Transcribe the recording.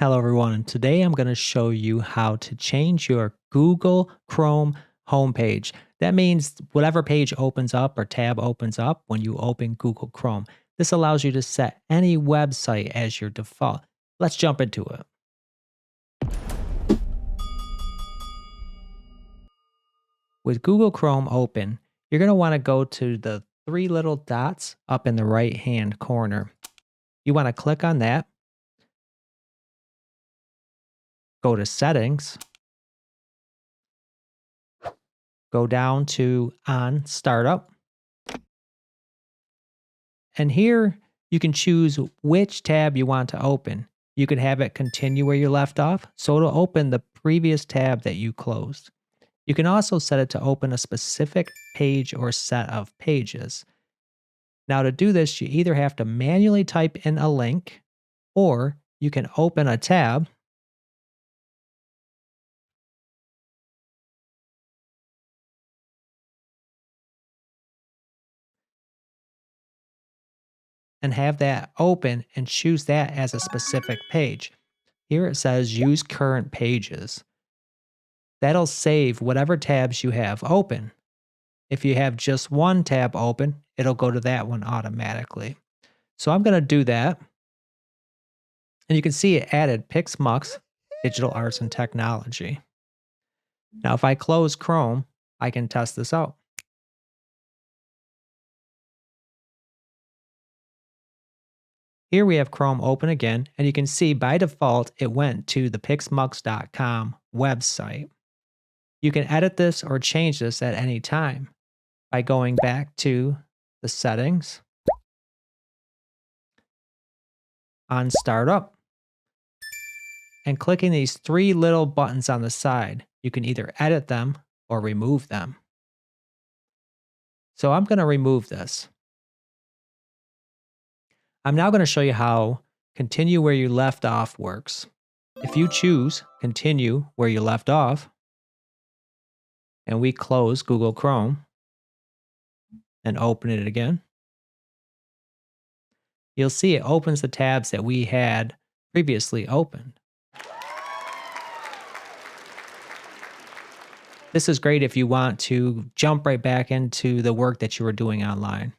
Hello everyone, and today I'm going to show you how to change your Google Chrome homepage. That means whatever page opens up or tab opens up when you open Google Chrome. This allows you to set any website as your default. Let's jump into it. With Google Chrome open, you're going to want to go to the three little dots up in the right hand corner. You want to click on that, go to Settings, go down to On Startup. And here you can choose which tab you want to open. You can have it continue where you left off, so it'll open the previous tab that you closed. You can also set it to open a specific page or set of pages. Now to do this, you either have to manually type in a link, or you can open a tab and have that open and choose that as a specific page. Here it says use current pages. That'll save whatever tabs you have open. If you have just one tab open, it'll go to that one automatically. So I'm going to do that. And you can see it added Pixmux, Digital Arts and Technology. Now if I close Chrome, I can test this out. Here we have Chrome open again, and you can see by default it went to the pixmux.com website. You can edit this or change this at any time by going back to the settings, on startup, and clicking these three little buttons on the side. You can either edit them or remove them. So I'm going to remove this. I'm now going to show you how continue where you left off works. If you choose continue where you left off, and we close Google Chrome and open it again, you'll see it opens the tabs that we had previously opened. This is great if you want to jump right back into the work that you were doing online.